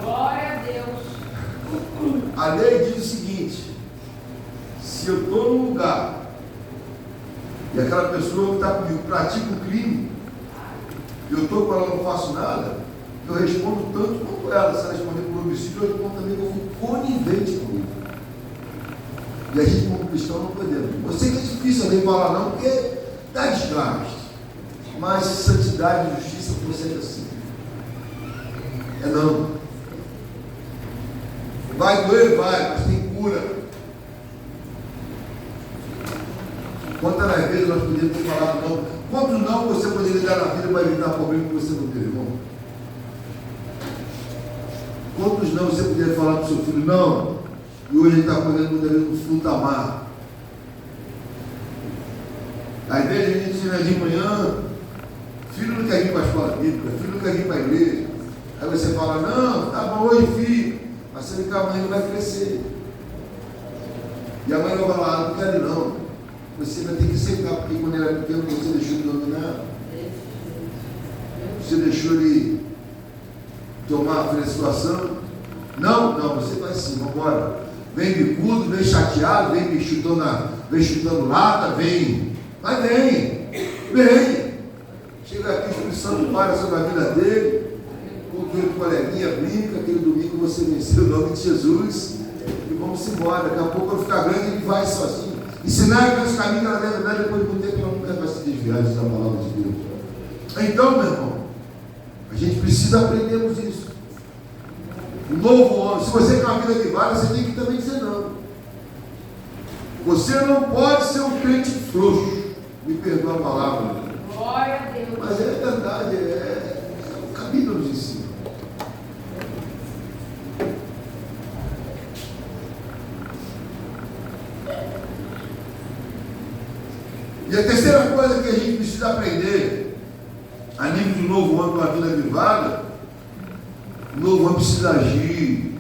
Glória a Deus. A lei diz o seguinte: se eu estou num lugar e aquela pessoa que está comigo pratica um crime, e eu estou com ela, não faço nada, eu respondo tanto quanto ela. Se ela responder por homicídio, eu respondo também como conivente comigo. E a gente, como cristão, não podemos. Eu sei que é difícil alguém falar não, porque dá desgaste. Mas santidade e justiça procede assim. É não. Vai doer, vai, mas tem cura. Quantas das vezes nós poderíamos ter falado não? Quantos não você poderia dar na vida para evitar problema que você não teve, irmão? Quantos não você poderia falar para o seu filho, não? E hoje ele está colhendo muitas vezes no fundo da mar. Às vezes a gente ensina de manhã, filho não quer vir para a escola bíblica, filho não quer vir para a igreja. Aí você fala, não, tá bom hoje, filho, mas se ele ficar amanhã, ele vai crescer. E a mãe vai falar, não quero não. Você vai ter que secar, porque quando ele era pequeno, você deixou ele dominar. Você deixou ele tomar a frente da situação. Não, você vai sim, vamos embora. Vem bicudo, vem chateado, vem chutando lata, vem. Mas vem. Chega aqui, o Espírito Santo para sobre a vida dele. O teu coleguinha brinca, aquele domingo você venceu o nome de Jesus. E vamos embora. Daqui a pouco, quando ficar grande, ele vai sozinho. Ensinar ele os caminhos que ela deve dar, depois de muito tempo ela nunca vai se desviar da palavra de Deus. Então, meu irmão, a gente precisa aprendermos isso. Um novo homem, se você quer uma vida vivada, você tem que também dizer não. Você não pode ser um crente frouxo. Me perdoa a palavra. Glória a Deus. Mas é verdade, é o que a Bíblia nos ensina. E a terceira coisa que a gente precisa aprender, a nível de um novo homem com uma vida vivada, o novo homem precisa agir.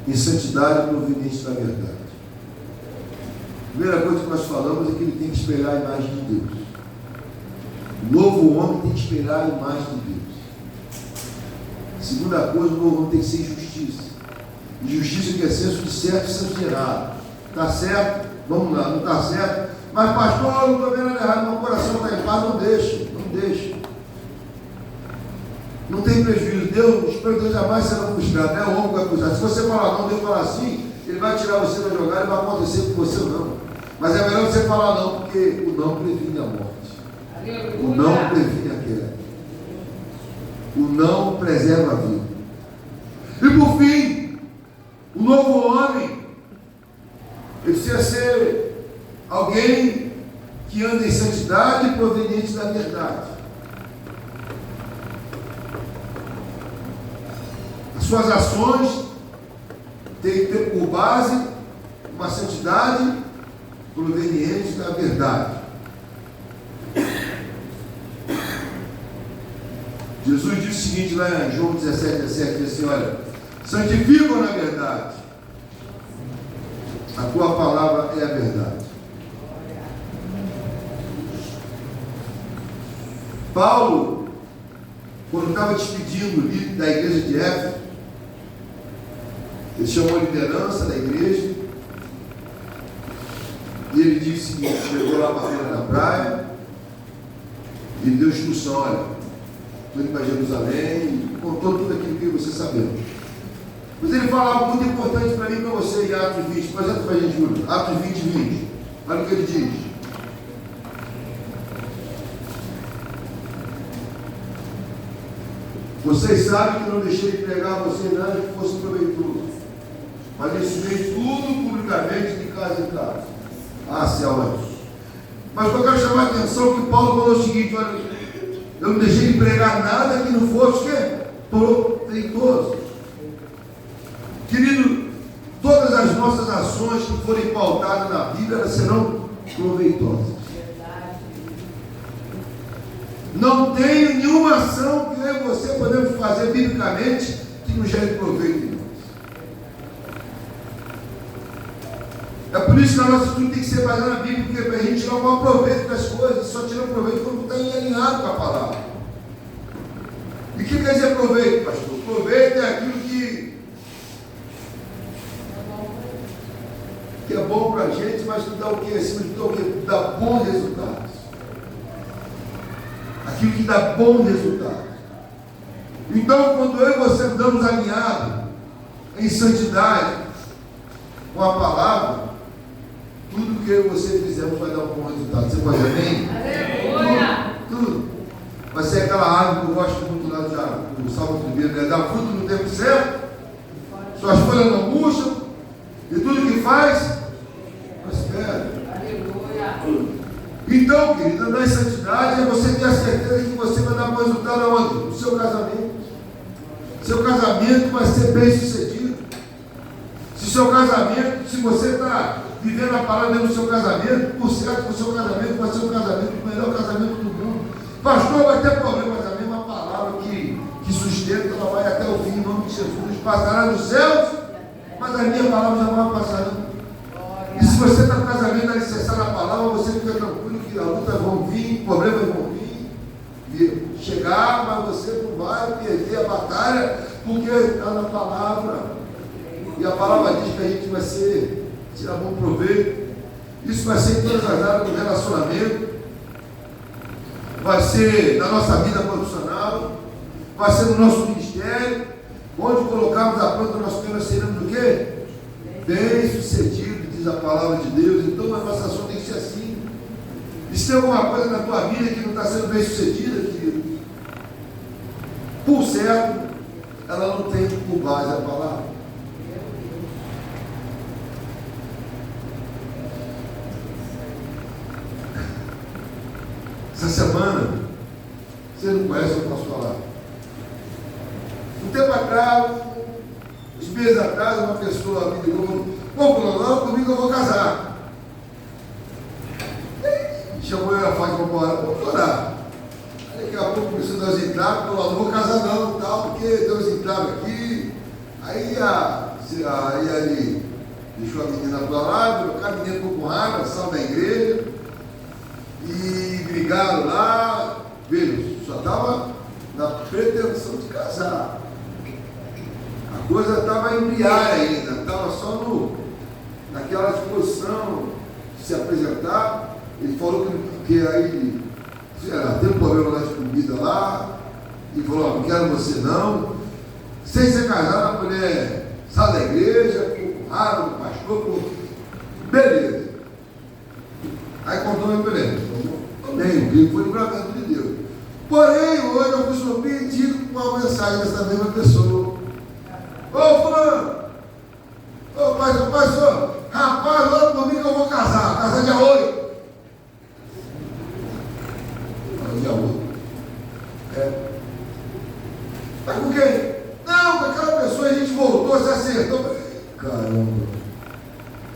em santidade proveniente da verdade. A primeira coisa que nós falamos é que ele tem que espelhar a imagem de Deus. O novo homem tem que espelhar a imagem de Deus. Segunda coisa, o novo homem tem que ser justiça. E justiça que é senso de certo e senso de errado. Está certo? Vamos lá, não está certo? Mas pastor, eu não estou vendo nada errado, meu coração está em paz, não deixa, não deixa. Não tem prejuízo. Deus, o Espírito de Deus jamais será frustrado, não é o homem que vai frustrar. Se você falar não, Deus falar sim, ele vai tirar você da jogada e vai acontecer com você não. Mas é melhor você falar não, porque o não previne a morte. O não previne a queda. O não preserva a vida. E por fim, o novo homem, ele precisa ser alguém que anda em santidade proveniente da verdade. As suas ações têm que ter por base uma santidade proveniente da verdade. Jesus disse o seguinte lá em João 17, diz assim, olha, santificam na verdade. A tua palavra é a verdade. Paulo, quando estava despedindo da igreja de Éfeso, ele chamou a liderança da igreja e ele disse o seguinte, chegou lá para fora da praia e deu instrução, olha, estou indo para Jerusalém e contou tudo aquilo que você sabia. Mas ele fala algo muito importante para mim e para você em Atos 20, apresenta para a gente, Júlio, Atos 20, 20, olha o que ele diz. Vocês sabem que não deixei de pregar a vocês nada que fosse proveitoso, mas ensinei tudo publicamente de casa em casa. Ah, céu é isso. Mas eu quero chamar a atenção que Paulo falou o seguinte, olha, eu não deixei de pregar nada que não fosse o quê? Proveitoso. Querido, todas as nossas ações que forem pautadas na Bíblia, elas serão proveitosas. Não tem nenhuma ação que eu e você podemos fazer biblicamente que nos gere proveito em nós. É por isso que a nossa atitude tem que ser baseada na Bíblia, porque para a gente tirar o maior proveito das coisas, só tira proveito quando está alinhado com a palavra. E o que quer dizer proveito, pastor? Proveito é aquilo que é bom para a gente, mas que dá o que? Acima de tudo, o que? Dá bons resultados. Aquilo que dá bom resultado. Então, quando eu e você andamos alinhados em santidade com a palavra, tudo que eu e você fizermos vai dar um bom resultado. Você pode amém? Aleluia! Tudo. Vai ser aquela árvore que eu gosto muito lá do Salmo primeiro, né? Dá fruto no tempo certo, suas folhas não murcham, e tudo que faz, prospera. Aleluia! Então, querido, andar em santidade é você ter a certeza que você vai dar bom resultado aonde? No seu casamento. Seu casamento vai ser bem sucedido. Se seu casamento, se você está vivendo a palavra dentro do seu casamento, por certo, o seu casamento vai ser o casamento, o melhor casamento do mundo. Pastor, vai ter problema, mas a mesma palavra que sustenta, ela vai até o fim, em nome de Jesus. Passará dos céus, mas a minha palavra jamais passará. E se você está no casamento alicerçado na palavra, você fica tranquilo que as lutas vão vir, problemas vão vir, chegar, mas você não vai perder a batalha, porque está na palavra. E a palavra diz que a gente vai tirar bom proveito. Isso vai ser em todas as áreas do relacionamento, vai ser na nossa vida profissional, vai ser no nosso ministério, onde colocarmos a planta do nosso pé, nós seremos do quê? Bem sucedido, diz a palavra de Deus. Então a nossa ação tem que ser assim. E se tem alguma coisa na tua vida que não está sendo bem sucedida, querido, por certo, ela não tem por base a palavra. Essa semana, você não conhece, eu posso falar. Um tempo atrás, uns meses atrás, uma pessoa me ligou, não, comigo eu vou casar. E chamou eu a Fátima para orar, vamos orar. Aí daqui a pouco começou a dar os entraves, falou, não vou casar não, tal, porque deu os entraves aqui. Aí a Aí ele deixou a menina para lá, a menina ficou com raiva, saiu da igreja e brigaram lá. Veja, só estava na pretensão de casar. A coisa estava embriagada ainda, estava só naquela disposição de se apresentar. Ele falou que aí teve um problema lá de comida lá, e falou: não quero você não. Sem ser casado, a mulher saiu da igreja, ficou com raiva do pastor, beleza. Aí contou a beleza. Também, o que foi livramento de Deus. Porém, hoje eu fui surpreendido com uma mensagem dessa mesma pessoa. Ô fulano, ô pastor, rapaz, ora por mim que eu vou casar dia 8. Dia 8. Mas com quem? Não, com aquela pessoa a gente voltou, se acertou. Caramba.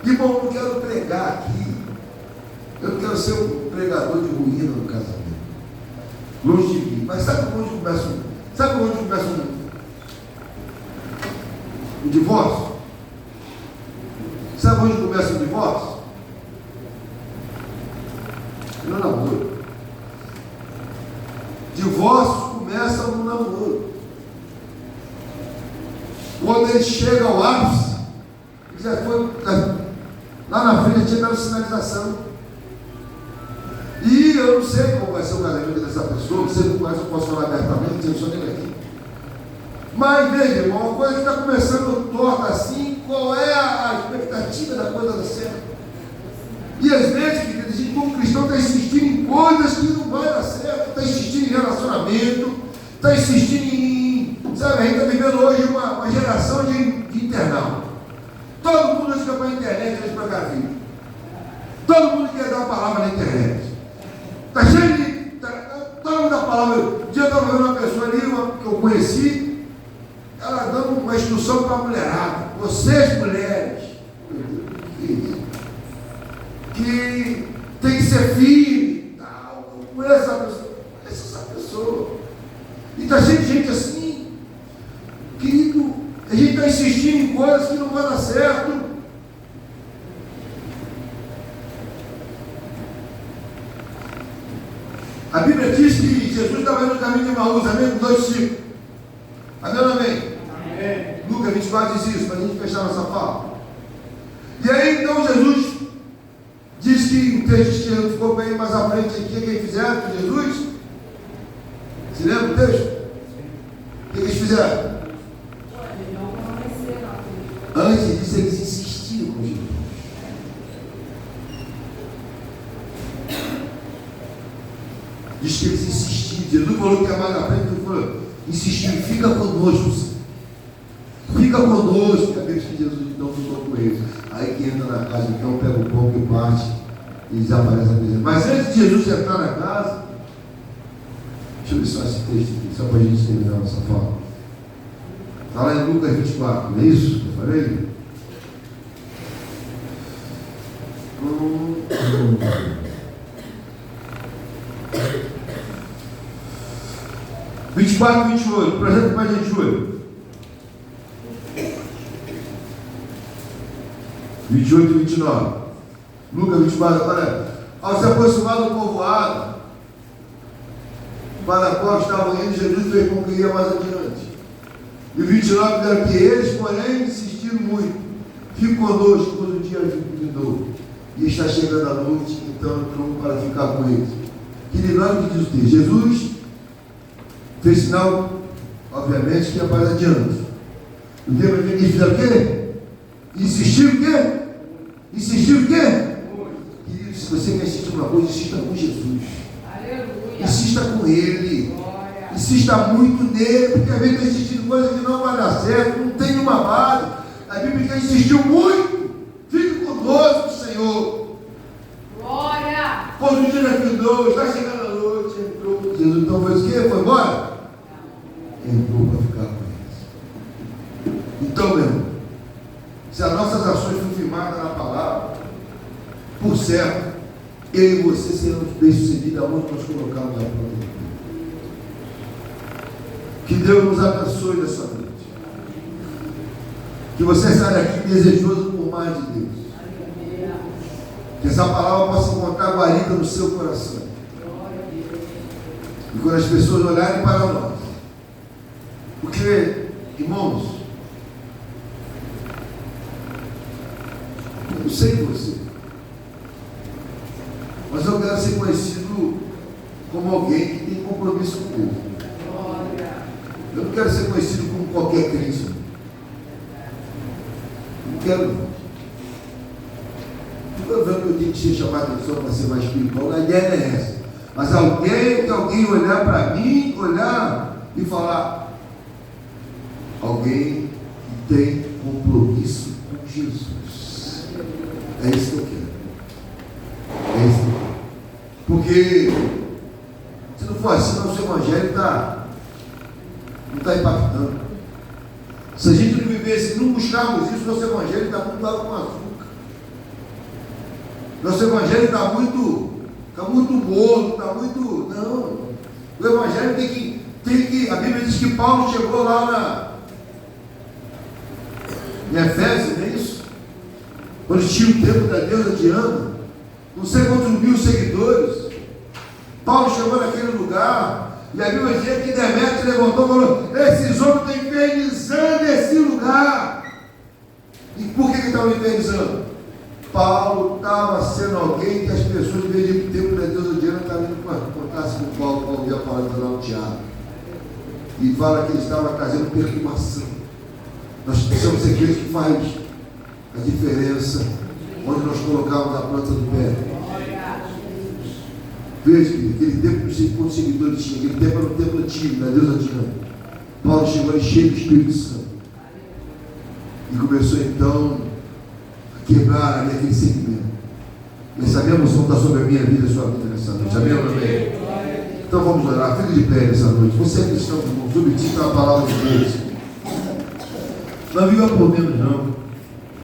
Irmão, eu não quero pregar aqui. Eu não quero ser um pregador de ruína no casamento. Longe de mim. Mas sabe onde começa o divórcio? Sabe onde começa o divórcio? No namoro. Divórcio começa no namoro. Quando ele chega ao ápice, já foi lá na frente, tinha dado sinalização. E eu não sei como vai ser o casamento dessa pessoa, não sei como eu posso falar abertamente, eu sou nem aqui. Mas veja, irmão, uma coisa que está começando torta assim, qual é a expectativa da coisa dar certo? E às vezes, a gente como cristão está insistindo em coisas que não vai dar certo, está insistindo em relacionamento, está insistindo em, sabe, a gente está vivendo hoje uma geração de internal. Todo mundo fica para a internet, antes para a vida. Todo mundo quer dar a palavra na internet. Está cheio de. Todo mundo dá a palavra. Um dia eu estava vendo uma pessoa ali, que eu conheci, ela dando uma instrução para a mulherada. Vocês, mulheres, que tem que ser firme, tal. Eu conheço essa pessoa. E está cheio de gente assim, querido, a gente está insistindo em coisas que não vão dar certo. A Bíblia diz que Jesus estava no caminho de Emaús, amém? Com 2 ciclos. Amém ou amém? Amém. Lucas 24 diz isso, para a gente fechar nossa fala. E aí então Jesus diz que o texto que ficou bem mais à frente aqui, o que eles fizeram com Jesus? Se lembra o texto? O que eles fizeram? Antes disso, eles insistiram com Jesus. Diz que eles insistiram. Jesus falou que ia mais à frente, ele falou: insistiram, fica conosco, fica conosco. Que a Bíblia que Jesus não ficou com eles. Aí que entra na casa, então pega o pão que parte e desaparece a presença. Mas antes de Jesus entrar na casa, deixa eu ver só esse texto aqui, só para a gente terminar a nossa fala. Está lá em Lucas 24, não é isso que eu falei? 24 e 28, projeto para a gente, Júlio. 28 e 29. Lucas 24, olha. Ao se aproximar do povoado, para a qual estavam indo, Jesus fez com que ia mais adiante. E 29 diz que eles, porém, insistiram muito. Fique conosco, pois o dia vindou. E está chegando a noite, então entrou para ficar com eles. Que dinâmico que diz o texto? Jesus fez sinal, obviamente, que ia mais adiante. O tempo que eles fizeram o quê? Insistiu o quê? Insistiu o quê? Querido, se você quer insistir uma coisa, insista com Jesus. Aleluia. Insista com Ele. Glória. Insista muito nele, porque às vezes está insistindo coisa que não vai dar certo, não tem uma base. A Bíblia insistiu muito. Fique conosco, Senhor. Glória. Pois o dia findou, está chegando a noite, entrou Jesus. Então foi o quê? Foi embora? Entrou para ficar com eles. Então, meu irmão, se as nossas ações forem firmadas na palavra, por certo, eu e você seremos bem-sucedidos aonde nós colocamos a planta de Deus. Que Deus nos abençoe nessa noite. Que você saia daqui desejoso por mais de Deus. Que essa palavra possa encontrar guarida no seu coração. E quando as pessoas olharem para nós. Porque, irmãos, eu não sei você, mas eu quero ser conhecido como alguém que tem compromisso com Deus. Eu não quero ser conhecido como qualquer cristão. Não quero, não. Não estou vendo que eu tenho que ser chamado de atenção para ser mais espiritual. A ideia é essa. Mas alguém olhar para mim, olhar e falar: alguém que tem compromisso com Jesus. É isso que eu quero. É isso que eu quero. Porque se não for assim, nosso evangelho não está impactando. Se a gente não vivesse, não buscarmos isso, nosso evangelho está muito água com açúcar. Nosso evangelho está muito morno, está muito. Não. O evangelho tem que. A Bíblia diz que Paulo chegou lá em Efésios, não é isso? Quando tinha o templo da deusa Diana, não sei quantos mil seguidores. Paulo chegou naquele lugar, e a Bíblia diz que Demétrio levantou e falou: esses homens estão infernizando esse lugar. E por que estavam infernizando? Paulo estava sendo alguém que as pessoas, em vez de ir para o templo da deusa Diana, estavam indo contar-se com Paulo ia falar de lá no teatro. E fala que ele estava trazendo perturbação. Nós precisamos ser aqueles que faz a diferença onde nós colocamos a planta do pé. Veja, aquele tempo não sei quantos seguidores tinha, aquele tempo era um templo antigo, da deusa Diana. Paulo chegou ali cheio do Espírito Santo. E começou então a quebrar ali aquele segmento. E essa emoção está sobre a minha vida e a sua vida nessa noite. Amém ou amém? Então vamos orar. Fique de pé nessa noite. Você é cristão, irmão, submetido à palavra de Deus. Não viva por menos, não.